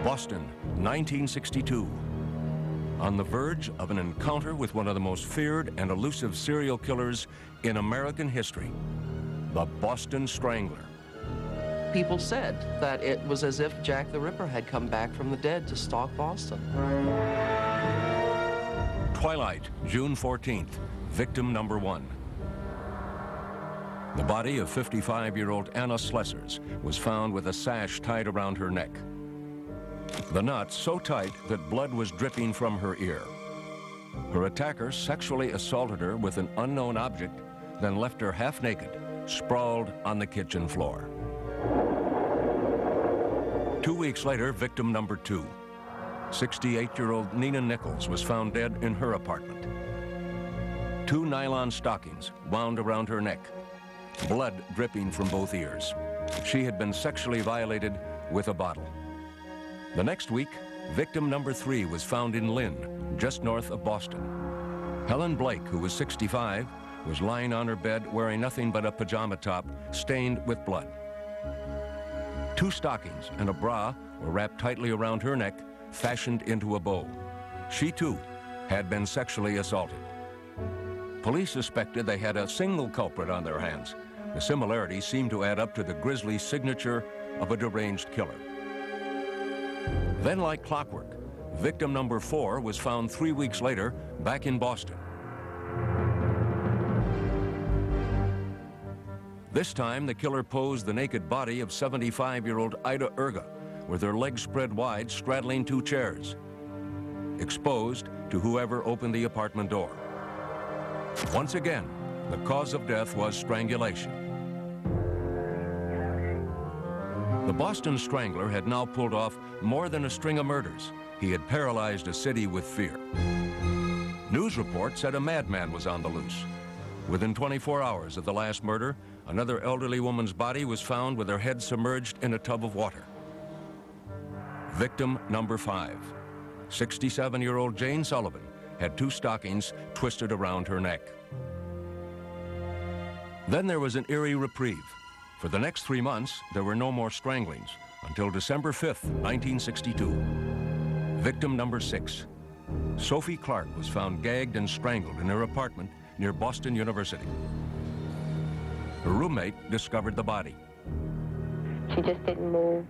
Boston, 1962. On the verge of an encounter with one of the most feared and elusive serial killers in American history, the Boston Strangler. People said that it was as if Jack the Ripper had come back from the dead to stalk Boston. Twilight, June 14th, victim number 1. The body of 55-year-old Anna Slessers was found with a sash tied around her neck. The knot so tight that blood was dripping from her ear. Her attacker sexually assaulted her with an unknown object, then left her half naked, sprawled on the kitchen floor. 2 weeks later, victim number 2. 68-year-old Nina Nichols was found dead in her apartment. 2 nylon stockings wound around her neck, blood dripping from both ears. She had been sexually violated with a bottle. The next week, victim number 3 was found in Lynn, just north of Boston. Helen Blake, who was 65, was lying on her bed wearing nothing but a pajama top stained with blood. 2 stockings and a bra were wrapped tightly around her neck, fashioned into a bow. She, too, had been sexually assaulted. Police suspected they had a single culprit on their hands. The similarities seemed to add up to the grisly signature of a deranged killer. Then, like clockwork, victim number 4 was found 3 weeks later back in Boston. This time, the killer posed the naked body of 75-year-old Ida Erga, with her legs spread wide, straddling 2 chairs, exposed to whoever opened the apartment door. Once again, the cause of death was strangulation. The Boston Strangler had now pulled off more than a string of murders. He had paralyzed a city with fear. News reports said a madman was on the loose. Within 24 hours of the last murder, another elderly woman's body was found with her head submerged in a tub of water. Victim number 5. 67-year-old Jane Sullivan had 2 stockings twisted around her neck. Then there was an eerie reprieve. For the next 3 months, there were no more stranglings until December 5th, 1962. Victim number 6. Sophie Clark was found gagged and strangled in her apartment near Boston University. Her roommate discovered the body. She just didn't move,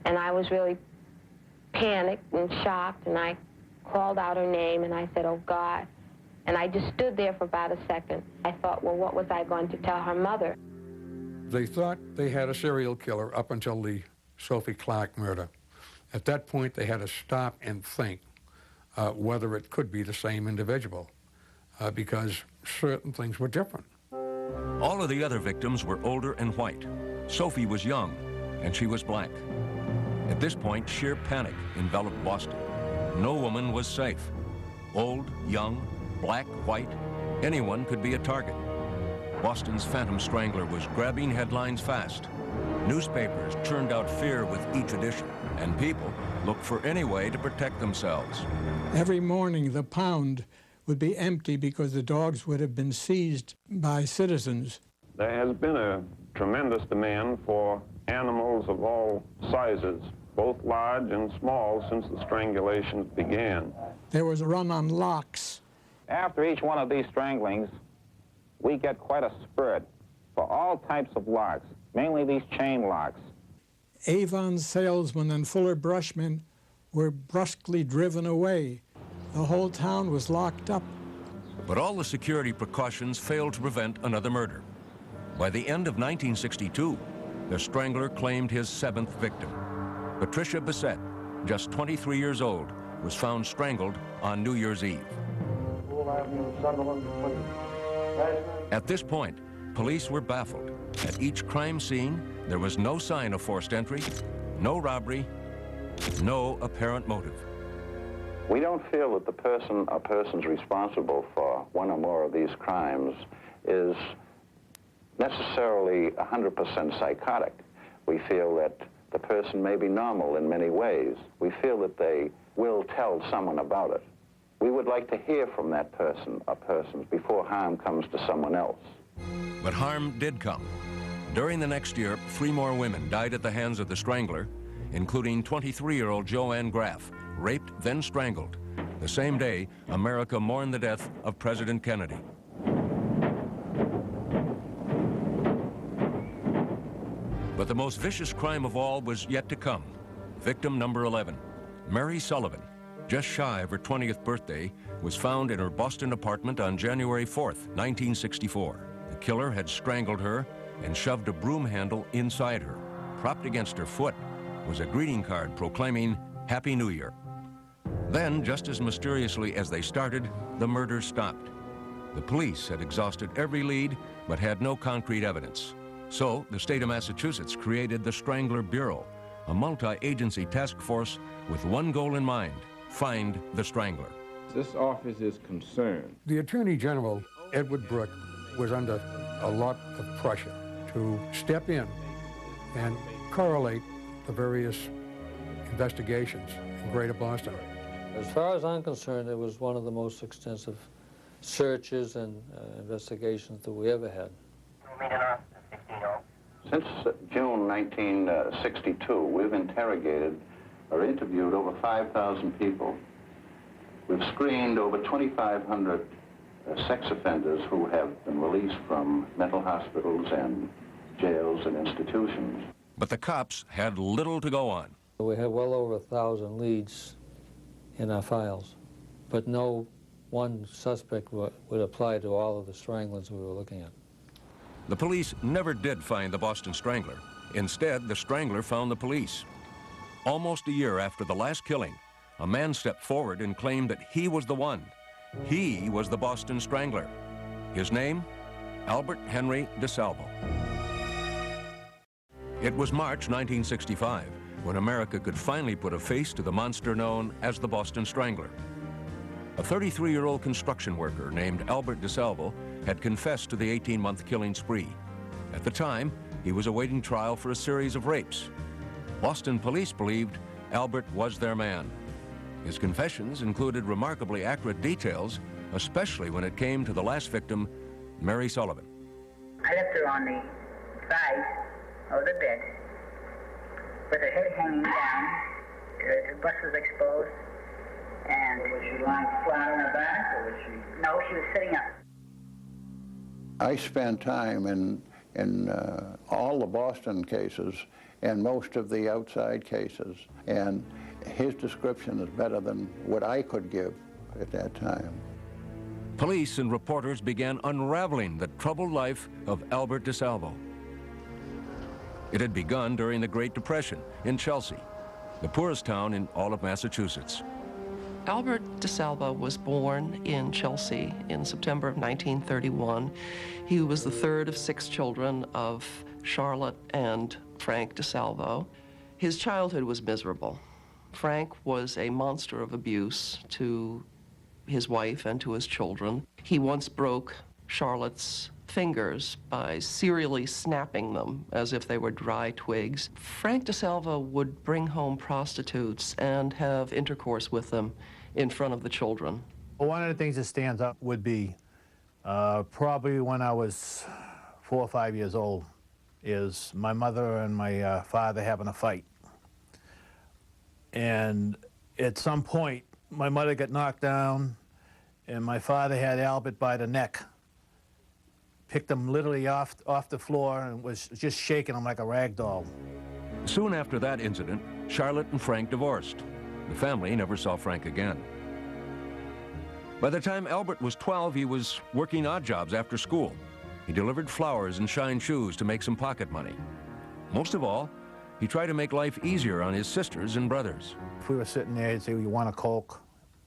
and I was really panicked and shocked, and I called out her name, and I said, "Oh, God." And I just stood there for about a second. I thought, well, what was I going to tell her mother? They thought they had a serial killer up until the Sophie Clark murder. At that point, they had to stop and think whether it could be the same individual because certain things were different. All of the other victims were older and white. Sophie was young, and she was black. At this point, sheer panic enveloped Boston. No woman was safe. Old, young, black, white, anyone could be a target. Boston's Phantom Strangler was grabbing headlines fast. Newspapers churned out fear with each edition, and people looked for any way to protect themselves. Every morning, the pound would be empty because the dogs would have been seized by citizens. There has been a tremendous demand for animals of all sizes, both large and small, since the strangulations began. There was a run on locks. After each one of these stranglings, we get quite a spurt for all types of locks, mainly these chain locks. Avon salesmen and Fuller brushmen were brusquely driven away. The whole town was locked up. But all the security precautions failed to prevent another murder. By the end of 1962, the Strangler claimed his 7th victim. Patricia Bissett, just 23 years old, was found strangled on New Year's Eve. At this point, police were baffled. At each crime scene, there was no sign of forced entry, no robbery, no apparent motive. We don't feel that the person or persons responsible for one or more of these crimes is necessarily 100% psychotic. We feel that the person may be normal in many ways. We feel that they will tell someone about it. We would like to hear from that person or persons before harm comes to someone else. But harm did come. During the next year, 3 more women died at the hands of the Strangler, including 23-year-old Joanne Graff, raped, then strangled. The same day, America mourned the death of President Kennedy. But the most vicious crime of all was yet to come. Victim number 11, Mary Sullivan, just shy of her 20th birthday, was found in her Boston apartment on January 4th, 1964. The killer had strangled her and shoved a broom handle inside her. Propped against her foot was a greeting card proclaiming Happy New Year. Then, just as mysteriously as they started, the murder stopped. The police had exhausted every lead, but had no concrete evidence. So, the state of Massachusetts created the Strangler Bureau, a multi-agency task force with one goal in mind: find the strangler. This office is concerned. The Attorney General, Edward Brooke, was under a lot of pressure to step in and correlate the various investigations in Greater Boston. As far as I'm concerned, it was one of the most extensive searches and investigations that we ever had. Since June 1962, we've interrogated or interviewed over 5,000 people. We've screened over 2,500 sex offenders who have been released from mental hospitals and jails and institutions. But the cops had little to go on. We had well over 1,000 leads in our files, but no one suspect would apply to all of the stranglers we were looking at. The police never did find the Boston Strangler. Instead, the Strangler found the police. Almost a year after the last killing, a man stepped forward and claimed that he was the one. He was the Boston Strangler. His name? Albert Henry Desalvo. It was March 1965 when America could finally put a face to the monster known as the Boston Strangler. A 33-year-old construction worker named Albert Desalvo had confessed to the 18-month killing spree. At the time, he was awaiting trial for a series of rapes. Boston police believed Albert was their man. His confessions included remarkably accurate details, especially when it came to the last victim, Mary Sullivan. I left her on the side of the bed with her head hanging down, her bust was exposed, and was she lying flat on her back, or was she? No, she was sitting up. I spent time in all the Boston cases and most of the outside cases, and his description is better than what I could give at that time. Police and reporters began unraveling the troubled life of Albert Desalvo. It had begun during the Great Depression in Chelsea, the poorest town in all of Massachusetts. Albert Desalvo was born in Chelsea in September of 1931. He was the third of 6 children of Charlotte and Frank Desalvo. His childhood was miserable. Frank was a monster of abuse to his wife and to his children. He once broke Charlotte's fingers by serially snapping them as if they were dry twigs. Frank Desalvo would bring home prostitutes and have intercourse with them in front of the children. One of the things that stands up would be probably when I was 4 or 5 years old, is my mother and my father having a fight. And at some point, my mother got knocked down, and my father had Albert by the neck, picked him literally off the floor, and was just shaking him like a rag doll. Soon after that incident, Charlotte and Frank divorced. The family never saw Frank again. By the time Albert was 12, he was working odd jobs after school. He delivered flowers and shined shoes to make some pocket money. Most of all, he tried to make life easier on his sisters and brothers. If we were sitting there, he'd say, "You want a Coke?"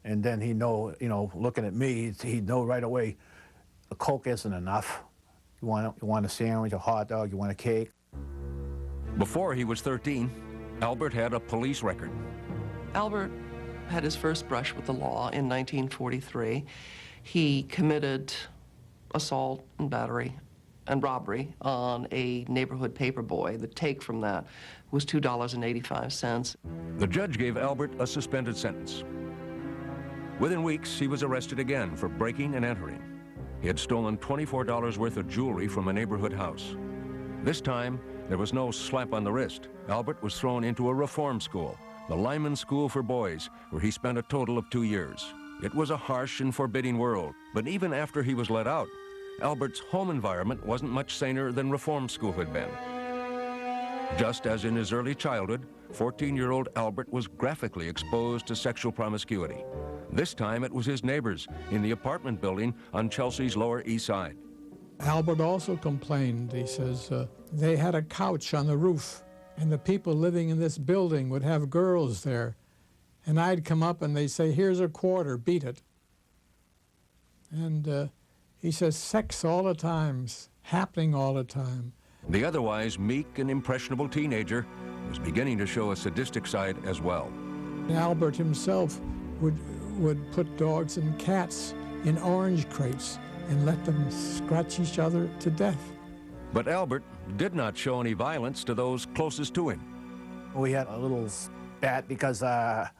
And then he'd know, looking at me, he'd know right away, a Coke isn't enough. You want a sandwich, a hot dog, you want a cake? Before he was 13, Albert had a police record. Albert had his first brush with the law in 1943. He committed assault and battery and robbery on a neighborhood paperboy. The take from that was $2.85. The judge gave Albert a suspended sentence. Within weeks, he was arrested again for breaking and entering. He had stolen $24 worth of jewelry from a neighborhood house. This time, there was no slap on the wrist. Albert was thrown into a reform school, the Lyman School for Boys, where he spent a total of 2 years. It was a harsh and forbidding world, but even after he was let out, Albert's home environment wasn't much saner than reform school had been. Just as in his early childhood, 14-year-old Albert was graphically exposed to sexual promiscuity. This time it was his neighbors in the apartment building on Chelsea's Lower East Side. Albert also complained. He says they had a couch on the roof, and the people living in this building would have girls there. And I'd come up and they'd say, "Here's a quarter, beat it." And he says, sex all the time, happening all the time. The otherwise meek and impressionable teenager was beginning to show a sadistic side as well. Albert himself would put dogs and cats in orange crates and let them scratch each other to death. But Albert did not show any violence to those closest to him. We had a little spat because I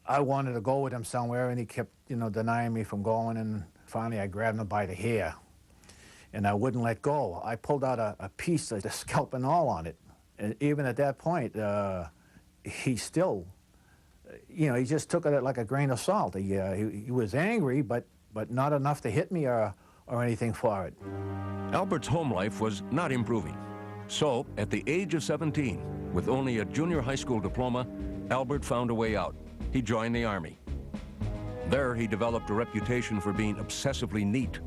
wanted to go with him somewhere, and he kept, denying me from going, and finally I grabbed him by the hair, and I wouldn't let go. I pulled out a piece of the scalp and all on it, and even at that point, he still, he just took it like a grain of salt. He was angry, but not enough to hit me or anything for it. Albert's home life was not improving. So, at the age of 17, with only a junior high school diploma, Albert found a way out. He joined the Army. There, he developed a reputation for being obsessively neat.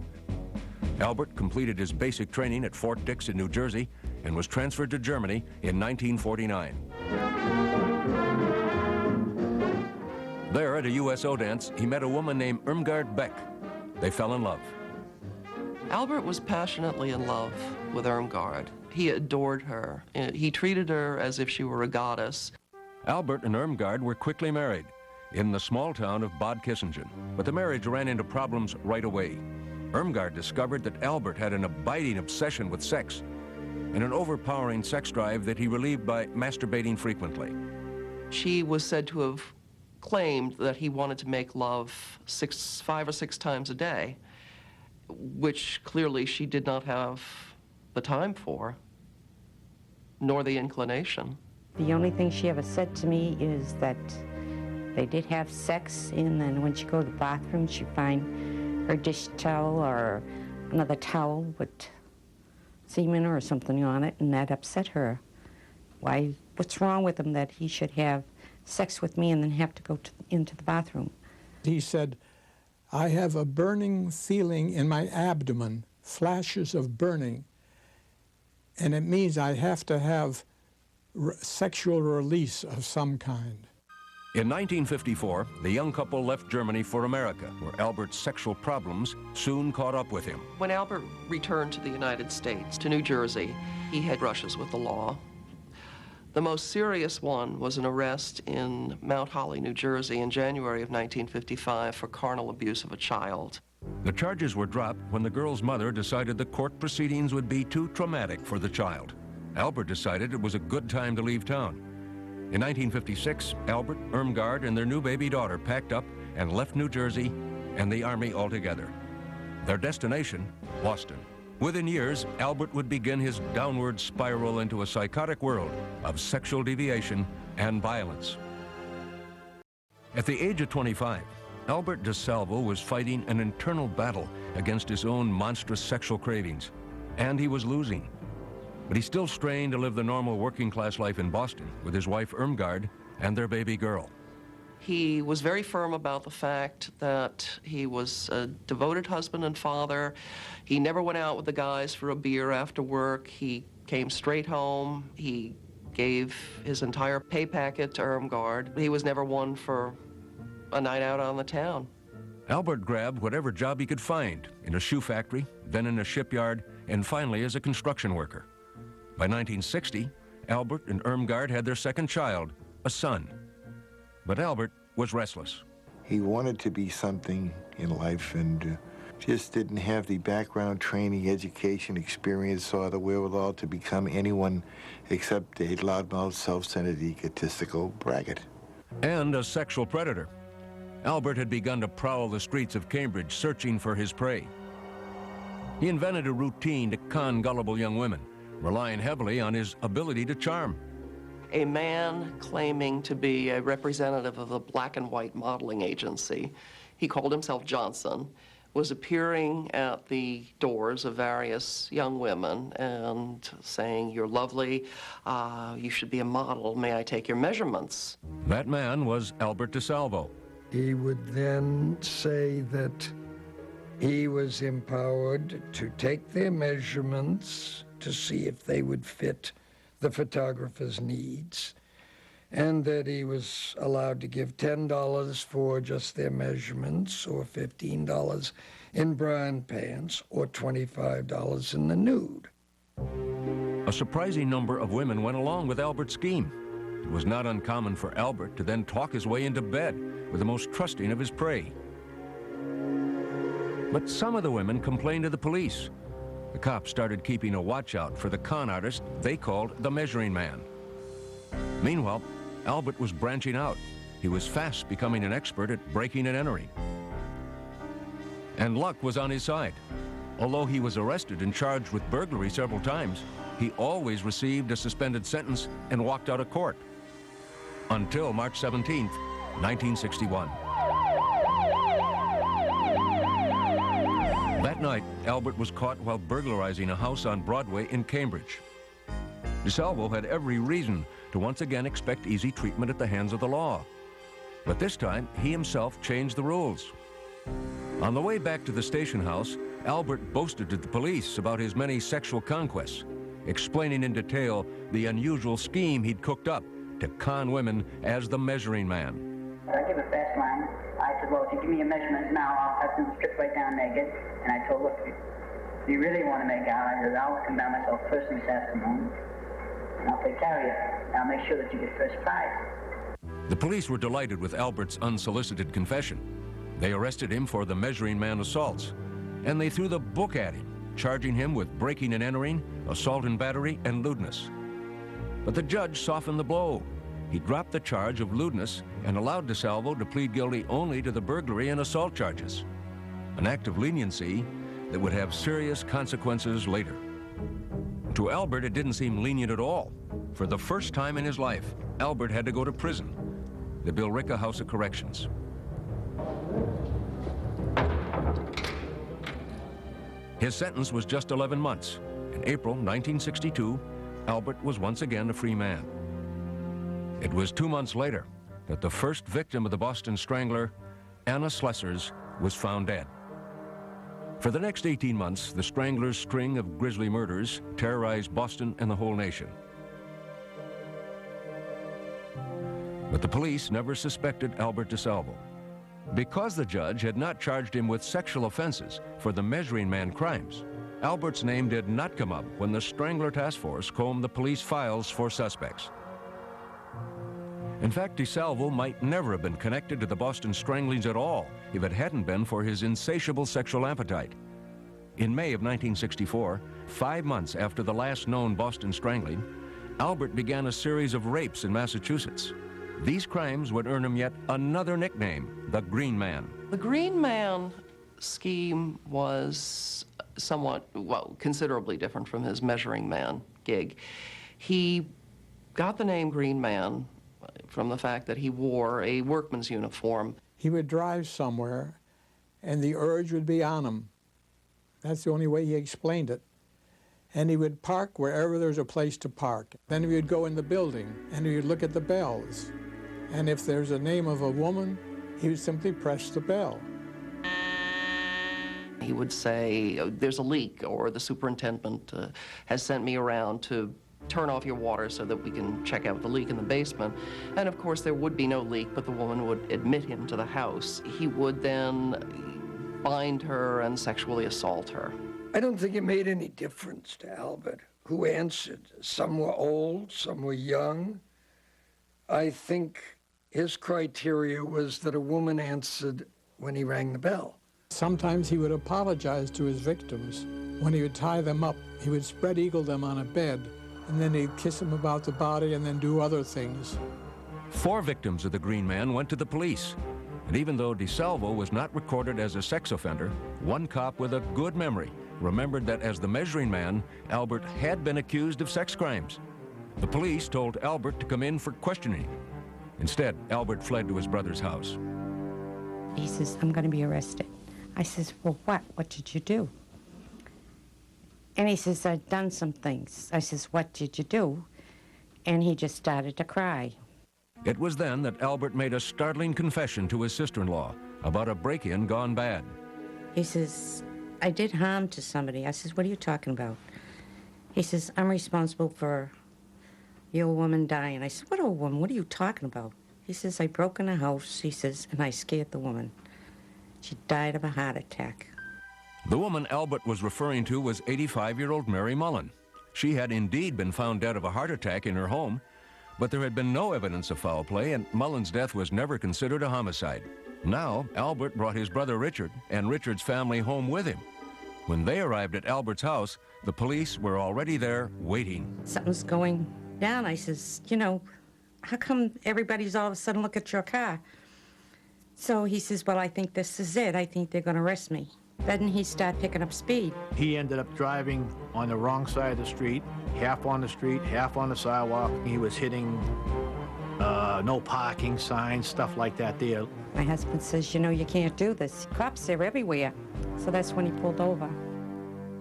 Albert completed his basic training at Fort Dix in New Jersey and was transferred to Germany in 1949. There, at a USO dance, he met a woman named Irmgard Beck. They fell in love. Albert was passionately in love with Irmgard. He adored her. He treated her as if she were a goddess. Albert and Irmgard were quickly married in the small town of Bad Kissingen, but the marriage ran into problems right away. Irmgard discovered that Albert had an abiding obsession with sex and an overpowering sex drive that he relieved by masturbating frequently. She was said to have claimed that he wanted to make love 5 or 6 times a day, which clearly she did not have the time for, nor the inclination. The only thing she ever said to me is that they did have sex, and then when she go to the bathroom, she'd find her dish towel or another towel with semen or something on it, and that upset her. Why, what's wrong with him that he should have sex with me and then have to go into the bathroom? He said, "I have a burning feeling in my abdomen, flashes of burning, and it means I have to have sexual release of some kind." In 1954, the young couple left Germany for America, where Albert's sexual problems soon caught up with him. When Albert returned to the United States, to New Jersey, he had brushes with the law. The most serious one was an arrest in Mount Holly, New Jersey in January of 1955 for carnal abuse of a child. The charges were dropped when the girl's mother decided the court proceedings would be too traumatic for the child. Albert decided it was a good time to leave town. In 1956, Albert, Irmgard, and their new baby daughter packed up and left New Jersey and the Army altogether. Their destination, Boston. Within years, Albert would begin his downward spiral into a psychotic world of sexual deviation and violence. At the age of 25, Albert Desalvo was fighting an internal battle against his own monstrous sexual cravings, and he was losing. But he still strained to live the normal working-class life in Boston with his wife Irmgard and their baby girl. He was very firm about the fact that he was a devoted husband and father. He never went out with the guys for a beer after work. He came straight home. He gave his entire pay packet to Irmgard. He was never one for a night out on the town. Albert grabbed whatever job he could find, in a shoe factory, then in a shipyard, and finally as a construction worker. By 1960, Albert and Irmgard had their second child, a son. But Albert was restless. He wanted to be something in life and just didn't have the background, training, education, experience, or the wherewithal to become anyone except a loudmouth, self-centered, egotistical braggart. And a sexual predator. Albert had begun to prowl the streets of Cambridge searching for his prey. He invented a routine to con gullible young women, relying heavily on his ability to charm. A man claiming to be a representative of a black and white modeling agency, he called himself Johnson, was appearing at the doors of various young women and saying, "You're lovely, you should be a model, may I take your measurements?" That man was Albert Desalvo. He would then say that he was empowered to take their measurements to see if they would fit the photographer's needs, and that he was allowed to give $10 for just their measurements, or $15 in bra and pants, or $25 in the nude. A surprising number of women went along with Albert's scheme. It was not uncommon for Albert to then talk his way into bed with the most trusting of his prey. But some of the women complained to the police. The cops started keeping a watch out for the con artist they called the Measuring Man. Meanwhile, Albert was branching out. He was fast becoming an expert at breaking and entering. And luck was on his side. Although he was arrested and charged with burglary several times, he always received a suspended sentence and walked out of court. Until March 17th, 1961. That night, Albert was caught while burglarizing a house on Broadway in Cambridge. Desalvo had every reason to once again expect easy treatment at the hands of the law. But this time, he himself changed the rules. On the way back to the station house, Albert boasted to the police about his many sexual conquests, explaining in detail the unusual scheme he'd cooked up to con women as the Measuring Man. I gave a fast line. I said, well, if you give me a measurement now, I'll have them strip right down naked. And I told, look, if you really want to make out, I said, I'll come down myself first thing this afternoon, and I'll take care of you. I'll make sure that you get first prize. The police were delighted with Albert's unsolicited confession. They arrested him for the Measuring Man assaults, and they threw the book at him, charging him with breaking and entering, assault and battery, and lewdness. But the judge softened the blow. He dropped the charge of lewdness and allowed Desalvo to plead guilty only to the burglary and assault charges, an act of leniency that would have serious consequences later. To Albert, it didn't seem lenient at all. For the first time in his life, Albert had to go to prison, the Billerica House of Corrections. His sentence was just 11 months. In April 1962, Albert was once again a free man. It was 2 months later that the first victim of the Boston Strangler, Anna Slessors, was found dead. For the next 18 months, the Strangler's string of grisly murders terrorized Boston and the whole nation. But the police never suspected Albert Desalvo. Because the judge had not charged him with sexual offenses for the Measuring Man crimes, Albert's name did not come up when the Strangler Task Force combed the police files for suspects. In fact, Desalvo might never have been connected to the Boston stranglings at all if it hadn't been for his insatiable sexual appetite. In May of 1964, 5 months after the last known Boston strangling, Albert began a series of rapes in Massachusetts. These crimes would earn him yet another nickname, the Green Man. The Green Man scheme was somewhat, well, considerably different from his Measuring Man gig. He got the name Green Man from the fact that he wore a workman's uniform. He would drive somewhere, and the urge would be on him. That's the only way he explained it. And he would park wherever there's a place to park. Then he would go in the building, and he would look at the bells. And if there's a name of a woman, he would simply press the bell. He would say, there's a leak, or the superintendent has sent me around to turn off your water so that we can check out the leak in the basement. And of course there would be no leak, but the woman would admit him to the house. He would then bind her and sexually assault her. I don't think it made any difference to Albert who answered. Some were old, some were young. I think his criteria was that a woman answered when he rang the bell. Sometimes he would apologize to his victims. When he would tie them up, he would spread eagle them on a bed, and then he'd kiss them about the body and then do other things. 4 victims of the Green Man went to the police. And even though Desalvo was not recorded as a sex offender, one cop with a good memory remembered that as the measuring man, Albert had been accused of sex crimes. The police told Albert to come in for questioning. Instead, Albert fled to his brother's house. He says, I'm going to be arrested. I says, well, what? What did you do? And he says, I've done some things. I says, what did you do? And he just started to cry. It was then that Albert made a startling confession to his sister-in-law about a break-in gone bad. He says, I did harm to somebody. I says, what are you talking about? He says, I'm responsible for the old woman dying. I said, what old woman? What are you talking about? He says, I broke in a house, he says, and I scared the woman. She died of a heart attack. The woman Albert was referring to was 85-year-old Mary Mullen. She had indeed been found dead of a heart attack in her home, but there had been no evidence of foul play, and Mullen's death was never considered a homicide. Now, Albert brought his brother Richard and Richard's family home with him. When they arrived at Albert's house, the police were already there waiting. Something's going down. I says, you know, how come everybody's all of a sudden look at your car? So he says, well, I think this is it. I think they're going to arrest me. Then he started picking up speed. He ended up driving on the wrong side of the street, half on the street, half on the sidewalk. He was hitting no parking signs, stuff like that there. My husband says, you know, you can't do this. Cops are everywhere. So that's when he pulled over.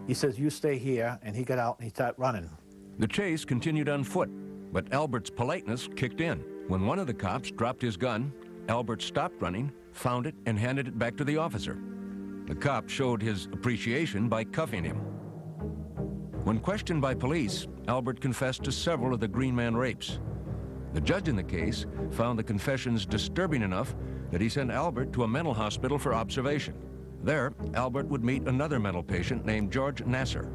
He says, you stay here, and he got out and he started running. The chase continued on foot, but Albert's politeness kicked in. When one of the cops dropped his gun, Albert stopped running, found it, and handed it back to the officer. The cop showed his appreciation by cuffing him. When questioned by police, Albert confessed to several of the Green Man rapes. The judge in the case found the confessions disturbing enough that he sent Albert to a mental hospital for observation. There, Albert would meet another mental patient named George Nasser.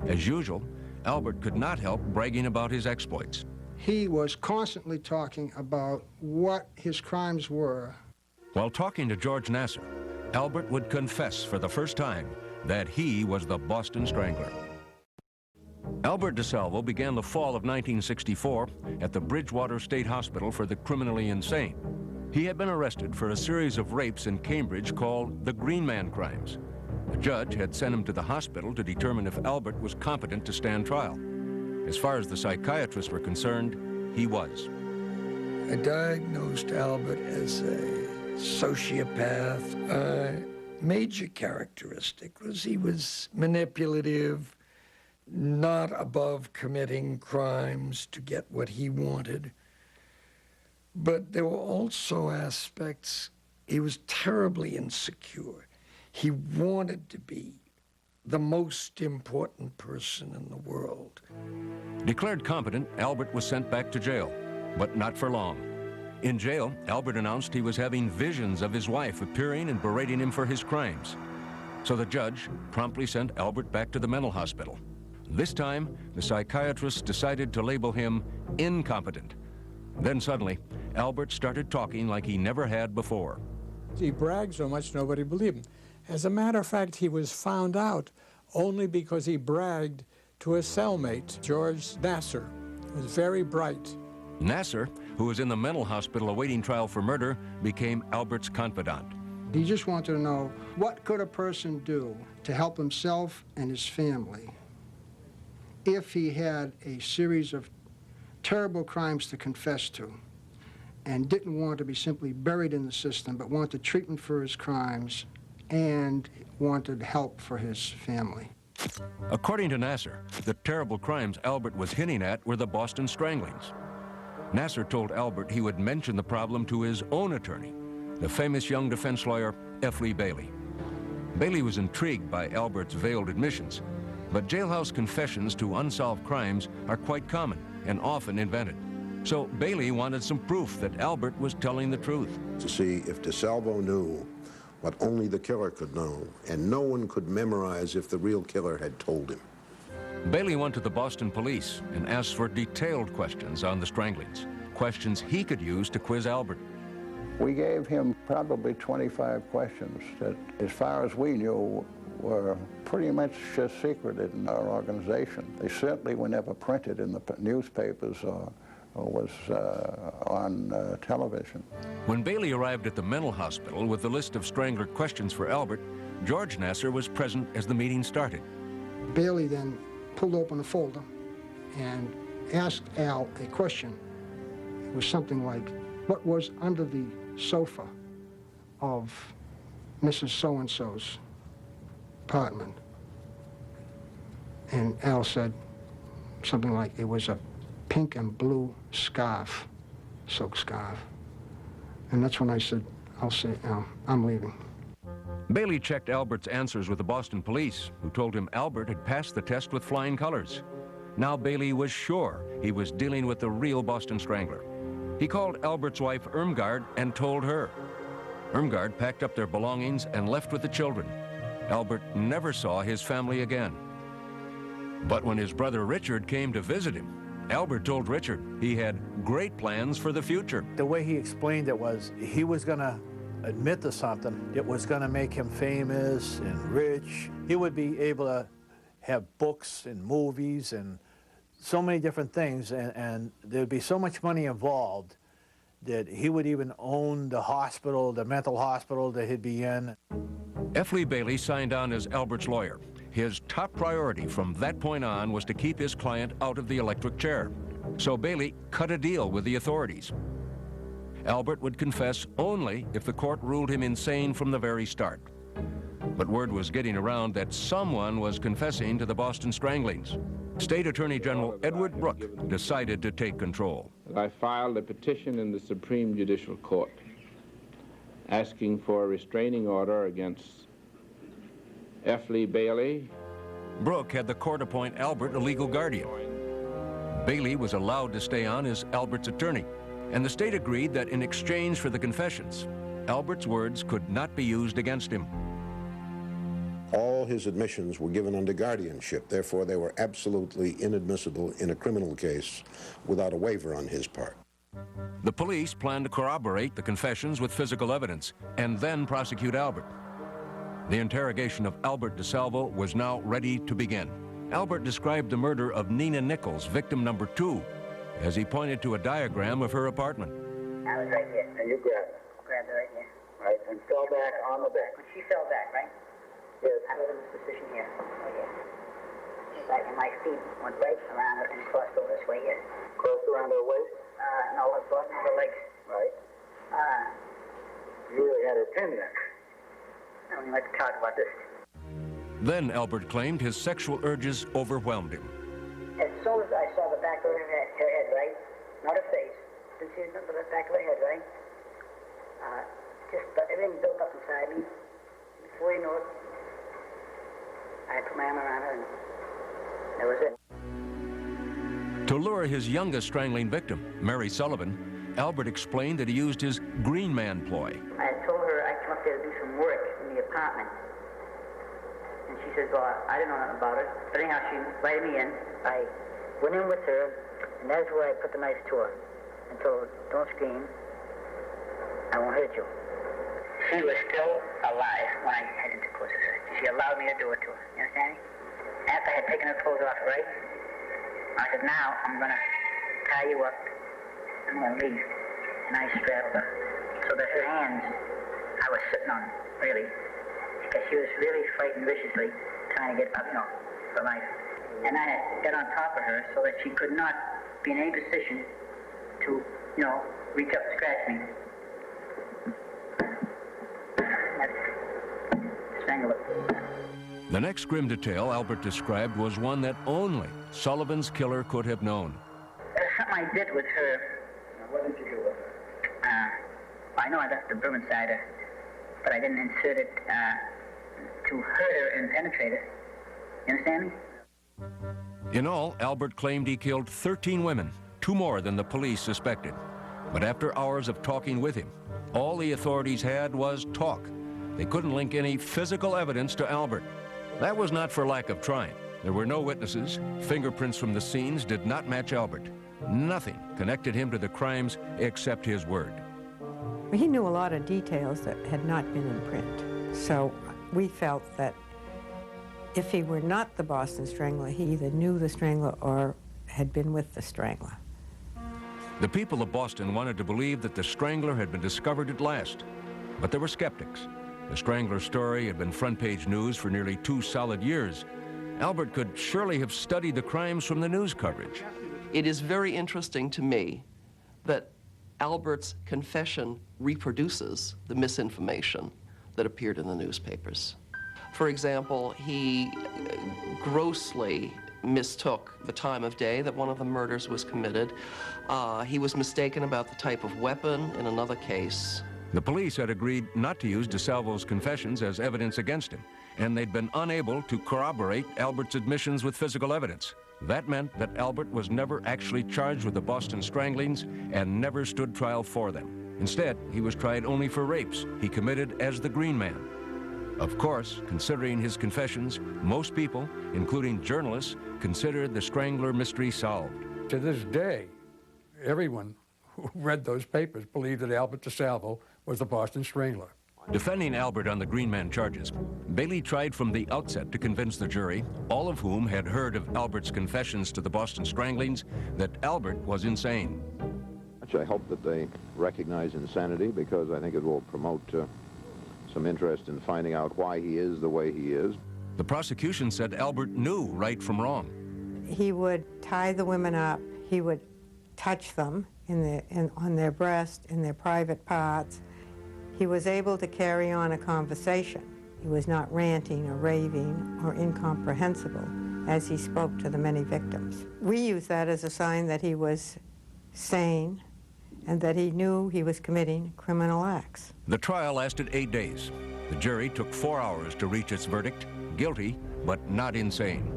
As usual, Albert could not help bragging about his exploits. He was constantly talking about what his crimes were. While talking to George Nasser, Albert would confess for the first time that he was the Boston Strangler. Albert Desalvo began the fall of 1964 at the Bridgewater State Hospital for the criminally insane. He had been arrested for a series of rapes in Cambridge called the Green Man crimes. The judge had sent him to the hospital to determine if Albert was competent to stand trial. As far as the psychiatrists were concerned, he was. I diagnosed Albert as a sociopath. A major characteristic was he was manipulative, not above committing crimes to get what he wanted. But there were also aspects, he was terribly insecure. He wanted to be the most important person in the world. Declared competent, Albert was sent back to jail, but not for long. In jail, Albert announced he was having visions of his wife appearing and berating him for his crimes. So the judge promptly sent Albert back to the mental hospital. This time, the psychiatrists decided to label him incompetent. Then suddenly, Albert started talking like he never had before. He bragged so much nobody believed him. As a matter of fact, he was found out only because he bragged to a cellmate, George Nasser, who was very bright. Nasser, who was in the mental hospital awaiting trial for murder, became Albert's confidant. He just wanted to know, what could a person do to help himself and his family if he had a series of terrible crimes to confess to and didn't want to be simply buried in the system, but wanted treatment for his crimes and wanted help for his family. According to Nasser, the terrible crimes Albert was hinting at were the Boston Stranglings. Nasser told Albert he would mention the problem to his own attorney, the famous young defense lawyer F. Lee Bailey. Bailey was intrigued by Albert's veiled admissions, but jailhouse confessions to unsolved crimes are quite common and often invented. So Bailey wanted some proof that Albert was telling the truth. To see if Desalvo knew what only the killer could know, and no one could memorize if the real killer had told him. Bailey went to the Boston police and asked for detailed questions on the Stranglings, questions he could use to quiz Albert. We gave him probably 25 questions that, as far as we knew, were pretty much just secreted in our organization. They certainly were never printed in the newspapers or was on television. When Bailey arrived at the mental hospital with the list of Strangler questions for Albert, George Nasser was present as the meeting started. Bailey then pulled open a folder and asked Al a question. It was something like, what was under the sofa of Mrs. So-and-so's apartment? And Al said something like, it was a pink and blue scarf, silk scarf. And that's when I said, I'll say, Al, I'm leaving. Bailey checked Albert's answers with the Boston police, who told him Albert had passed the test with flying colors. Now Bailey was sure he was dealing with the real Boston Strangler. He called Albert's wife Irmgard and told her. Irmgard packed up their belongings and left with the children. Albert never saw his family again. But when his brother Richard came to visit him, Albert told Richard he had great plans for the future. The way he explained it was he was going to admit to something. It was going to make him famous and rich. He would be able to have books and movies and so many different things, and there'd be so much money involved that he would even own the hospital, the mental hospital that he'd be in. F. Lee Bailey signed on as Albert's lawyer. His top priority from that point on was to keep his client out of the electric chair. So Bailey cut a deal with the authorities. Albert would confess only if the court ruled him insane from the very start. But word was getting around that someone was confessing to the Boston Stranglings. State Attorney General Edward Brooke decided to take control. I filed a petition in the Supreme Judicial Court asking for a restraining order against F. Lee Bailey. Brooke had the court appoint Albert a legal guardian. Bailey was allowed to stay on as Albert's attorney, and the state agreed that in exchange for the confessions, Albert's words could not be used against him. All his admissions were given under guardianship. Therefore, they were absolutely inadmissible in a criminal case without a waiver on his part. The police planned to corroborate the confessions with physical evidence and then prosecute Albert. The interrogation of Albert Desalvo was now ready to begin. Albert described the murder of Nina Nichols, victim number 2, as he pointed to a diagram of her apartment. I was right here. And you grabbed it. Grabbed it right here. Right, and fell back on the bed. When she fell back, right? Yes. I was in this position here. Right here. Right, and my feet went right around her and crossed over this way here. Crossed around her waist? No, it brought me her legs. Right. You really had her pinned there. I don't even like to talk about this. Then Albert claimed his sexual urges overwhelmed him. As soon as I saw the back of her head, right? Not her face. Didn't see nothing but the back of her head, right? Just everything built up inside me. Before you know it, I put my arm around her and that was it. To lure his youngest strangling victim, Mary Sullivan, Albert explained that he used his green man ploy. I told her I'd come up there to do some work in the apartment. And she said, well, I didn't know nothing about it. But anyhow, she invited me in. I went in with her, and that's where I put the knife to her and told her, don't scream. I won't hurt you. She was still alive when I had intercourse with her. She allowed me to do it to her. You understand me? After I had taken her clothes off, right? I said, now I'm going to tie you up. I'm going to leave. And I straddled her. So that her hands, I was sitting on, really. Because she was really fighting viciously, trying to get up, for life. And I had got on top of her so that she could not be in any position to, reach up and scratch me. Strangler. The next grim detail Albert described was one that only Sullivan's killer could have known. There's something I did with her. What did you do with her? I know I left the broom inside her, but I didn't insert it to hurt her and penetrate her. You understand me? In all, Albert claimed he killed 13 women, 2 more than the police suspected. But after hours of talking with him, all the authorities had was talk. They couldn't link any physical evidence to Albert. That was not for lack of trying. There were no witnesses. Fingerprints from the scenes did not match Albert. Nothing connected him to the crimes except his word. He knew a lot of details that had not been in print. So we felt that if he were not the Boston Strangler, he either knew the Strangler or had been with the Strangler. The people of Boston wanted to believe that the Strangler had been discovered at last, but there were skeptics. The Strangler story had been front-page news for nearly 2 solid years, Albert could surely have studied the crimes from the news coverage. It is very interesting to me that Albert's confession reproduces the misinformation that appeared in the newspapers. For example, he grossly mistook the time of day that one of the murders was committed. He was mistaken about the type of weapon in another case. The police had agreed not to use Desalvo's confessions as evidence against him, and they'd been unable to corroborate Albert's admissions with physical evidence. That meant that Albert was never actually charged with the Boston stranglings and never stood trial for them. Instead, he was tried only for rapes he committed as the Green Man. Of course, considering his confessions, most people, including journalists, considered the Strangler mystery solved. To this day, everyone who read those papers believed that Albert Desalvo was the Boston Strangler. Defending Albert on the Green Man charges, Bailey tried from the outset to convince the jury, all of whom had heard of Albert's confessions to the Boston stranglings, that Albert was insane. I hope that they recognize insanity, because I think it will promote some interest in finding out why he is the way he is. The prosecution said Albert knew right from wrong. He would tie the women up. He would touch them on their breast, in their private parts. He was able to carry on a conversation. He was not ranting or raving or incomprehensible as he spoke to the many victims. We use that as a sign that he was sane and that he knew he was committing criminal acts. The trial lasted 8 days. The jury took 4 hours to reach its verdict, guilty, but not insane.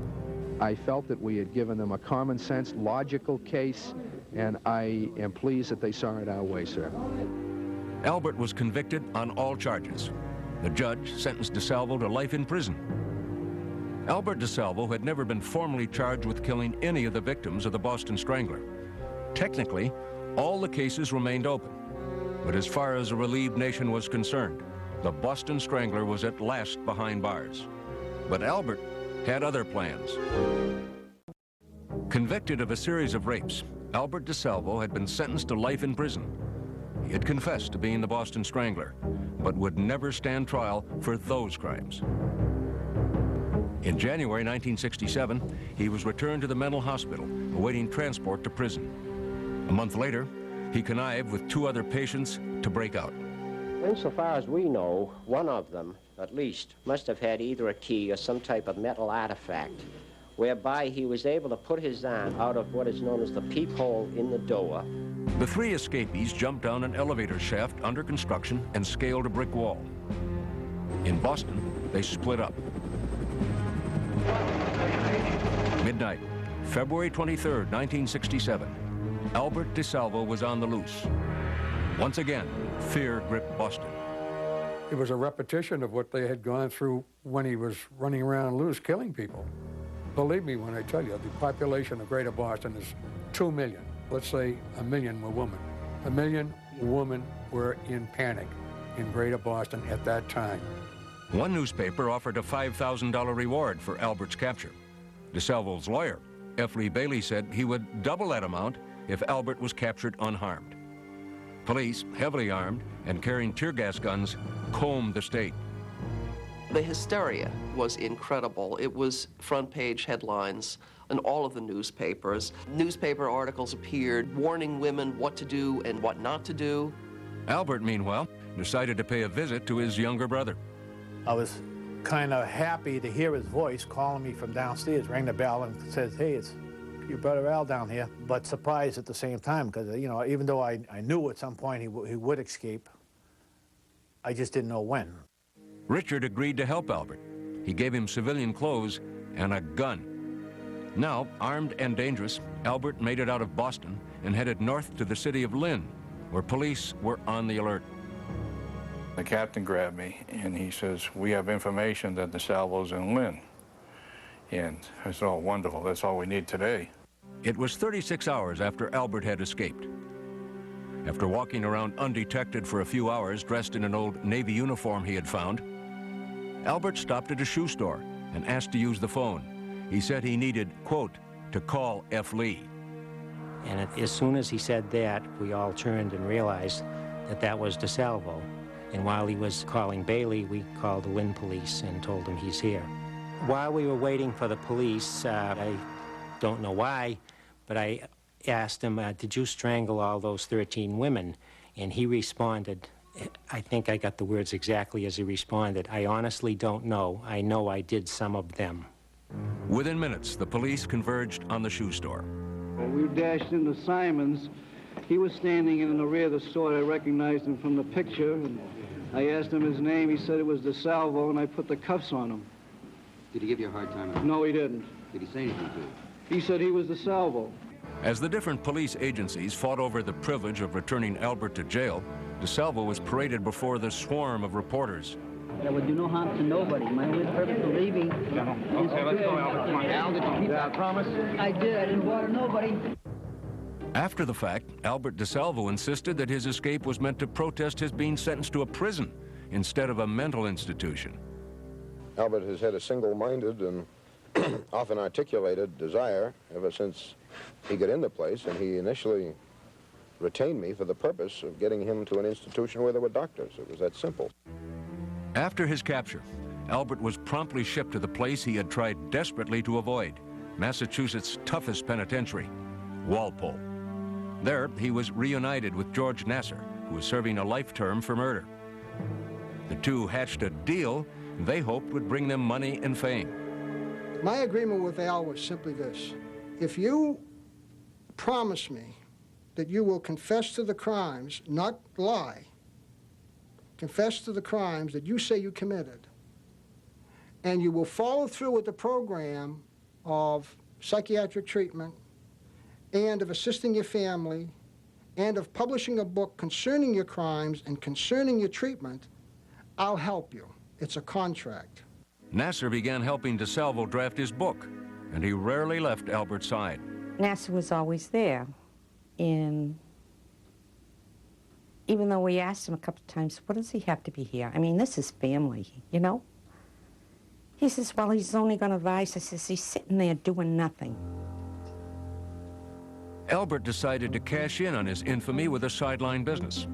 I felt that we had given them a common sense, logical case, and I am pleased that they saw it our way, sir. Albert was convicted on all charges. The judge sentenced Desalvo to life in prison. Albert Desalvo had never been formally charged with killing any of the victims of the Boston Strangler. Technically, all the cases remained open. But as far as a relieved nation was concerned, the Boston Strangler was at last behind bars. But Albert had other plans. Convicted of a series of rapes, Albert Desalvo had been sentenced to life in prison. He had confessed to being the Boston Strangler, but would never stand trial for those crimes. In January 1967, he was returned to the mental hospital, awaiting transport to prison. A month later, he connived with 2 other patients to break out. Insofar as we know, one of them, at least, must have had either a key or some type of metal artifact, whereby he was able to put his arm out of what is known as the peephole in the door. The 3 escapees jumped down an elevator shaft under construction and scaled a brick wall. In Boston, they split up. Midnight, February 23rd, 1967. Albert Desalvo was on the loose. Once again, fear gripped Boston. It was a repetition of what they had gone through when he was running around loose, killing people. Believe me when I tell you, the population of Greater Boston is 2 million. Let's say 1 million were women. 1 million women were in panic in Greater Boston at that time. One newspaper offered a $5,000 reward for Albert's capture. Desalvo's lawyer, F. Lee Bailey, said he would double that amount if Albert was captured unharmed. Police, heavily armed and carrying tear gas guns, combed the state. The hysteria was incredible. It was front-page headlines in all of the newspapers. Newspaper articles appeared warning women what to do and what not to do. Albert, meanwhile, decided to pay a visit to his younger brother. I was kind of happy to hear his voice calling me from downstairs, rang the bell and said, "Hey, it's your brother Al down here," but surprised at the same time because, you know, even though I knew at some point he would escape, I just didn't know when. Richard agreed to help Albert. He gave him civilian clothes and a gun. Now, armed and dangerous, Albert made it out of Boston and headed north to the city of Lynn, where police were on the alert. The captain grabbed me and he says, "We have information that Desalvo's in Lynn." And I said, "Oh, wonderful, that's all we need today." It was 36 hours after Albert had escaped. After walking around undetected for a few hours, dressed in an old Navy uniform he had found, Albert stopped at a shoe store and asked to use the phone. He said he needed, quote, to call F. Lee. And as soon as he said that, we all turned and realized that that was Desalvo. And while he was calling Bailey, we called the Lynn police and told them he's here. While we were waiting for the police, I don't know why, but I asked him, did you strangle all those 13 women? And he responded, I think I got the words exactly as he responded, I honestly don't know. I know I did some of them. Within minutes, the police converged on the shoe store. We dashed into Simon's. He was standing in the rear of the store. I recognized him from the picture, and I asked him his name. He said it was Desalvo, and I put the cuffs on him. Did he give you a hard time? No, he didn't. Did he say anything to you? He said he was Desalvo. As the different police agencies fought over the privilege of returning Albert to jail, Desalvo was paraded before the swarm of reporters. I would do no harm to nobody. My only purpose for leaving. Okay, let's go, Albert. Come on. Al, did you keep that promise? I did. I didn't bother nobody. After the fact, Albert Desalvo insisted that his escape was meant to protest his being sentenced to a prison instead of a mental institution. Albert has had a single-minded and often articulated desire ever since he got in the place, and he initially retained me for the purpose of getting him to an institution where there were doctors. It was that simple. After his capture, Albert was promptly shipped to the place he had tried desperately to avoid, Massachusetts' toughest penitentiary, Walpole. There, he was reunited with George Nasser, who was serving a life term for murder. The two hatched a deal they hoped would bring them money and fame. My agreement with Al was simply this. If you promise me that you will confess to the crimes, not lie, confess to the crimes that you say you committed, and you will follow through with the program of psychiatric treatment and of assisting your family and of publishing a book concerning your crimes and concerning your treatment, I'll help you. It's a contract. Nasser began helping Desalvo draft his book, and he rarely left Albert's side. Nasser was always there, and even though we asked him a couple of times, what does he have to be here? I mean, this is family, you know? He says, well, he's only going to advise. I says, he's sitting there doing nothing. Albert decided to cash in on his infamy with a sideline business.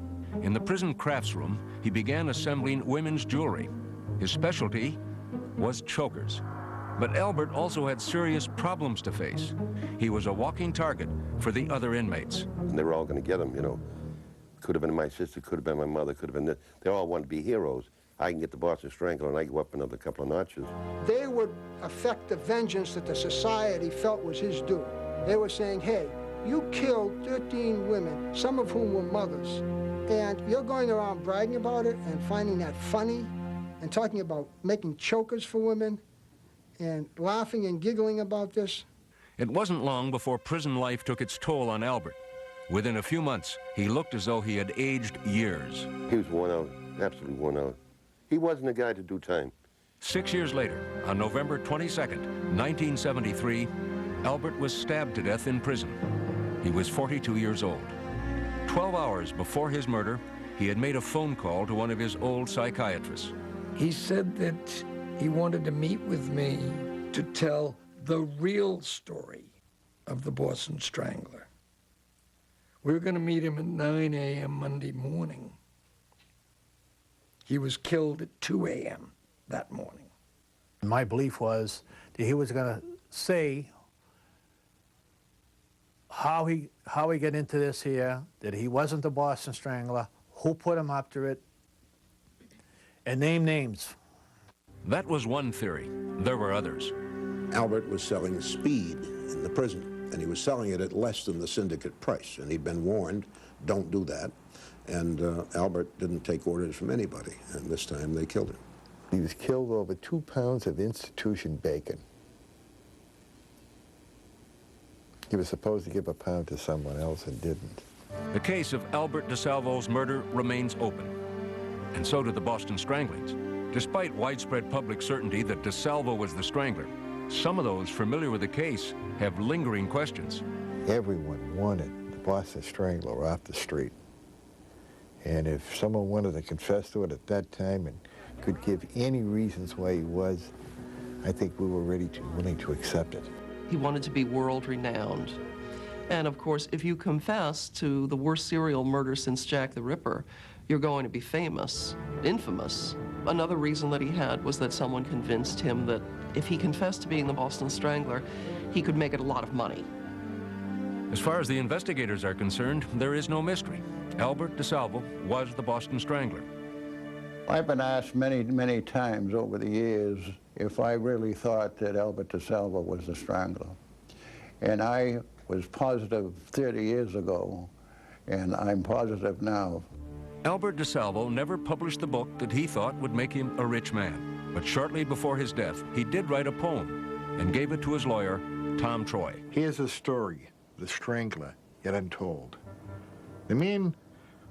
In the prison crafts room, he began assembling women's jewelry. His specialty was chokers. But Albert also had serious problems to face. He was a walking target for the other inmates. And they were all going to get him, you know. Could have been my sister, could have been my mother, could have been this. They all wanted to be heroes. I can get the Boston Strangler, and I go up another couple of notches. They would affect the vengeance that the society felt was his due. They were saying, hey, you killed 13 women, some of whom were mothers, and you're going around bragging about it and finding that funny and talking about making chokers for women and laughing and giggling about this. It wasn't long before prison life took its toll on Albert. Within a few months, he looked as though he had aged years. He was worn out, absolutely worn out. He wasn't a guy to do time. 6 years later, on November 22nd, 1973, Albert was stabbed to death in prison. He was 42 years old. 12 hours before his murder, he had made a phone call to one of his old psychiatrists. He said that he wanted to meet with me to tell the real story of the Boston Strangler. We were going to meet him at 9 a.m. Monday morning. He was killed at 2 a.m. that morning. My belief was that he was going to say how he got into this here, that he wasn't the Boston Strangler, who put him up to it, and name names. That was one theory. There were others. Albert was selling speed in the prison, and he was selling it at less than the syndicate price, and he'd been warned, don't do that. And Albert didn't take orders from anybody, and this time they killed him. He was killed over 2 pounds of institution bacon. He was supposed to give a pound to someone else and didn't. The case of Albert Desalvo's murder remains open, and so do the Boston Stranglings. Despite widespread public certainty that Desalvo was the Strangler, some of those familiar with the case have lingering questions. Everyone wanted the Boston Strangler off the street. And if someone wanted to confess to it at that time and could give any reasons why he was, I think we were willing to accept it. He wanted to be world-renowned. And of course, if you confess to the worst serial murder since Jack the Ripper, you're going to be famous, infamous. Another reason that he had was that someone convinced him that if he confessed to being the Boston Strangler, he could make it a lot of money. As far as the investigators are concerned, there is no mystery. Albert Desalvo was the Boston Strangler. I've been asked many, many times over the years if I really thought that Albert Desalvo was the Strangler. And I was positive 30 years ago, and I'm positive now. Albert Desalvo never published the book that he thought would make him a rich man. But shortly before his death, he did write a poem and gave it to his lawyer, Tom Troy. Here's a story, The Strangler, yet untold. The man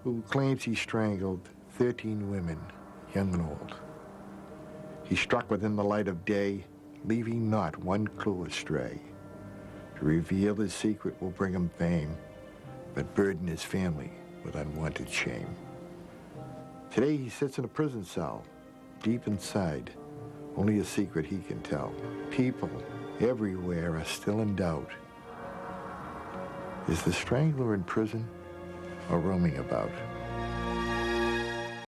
who claims he strangled 13 women, young and old. He struck within the light of day, leaving not one clue astray. To reveal his secret will bring him fame, but burden his family with unwanted shame. Today he sits in a prison cell, deep inside, only a secret he can tell. People everywhere are still in doubt. Is the Strangler in prison or roaming about?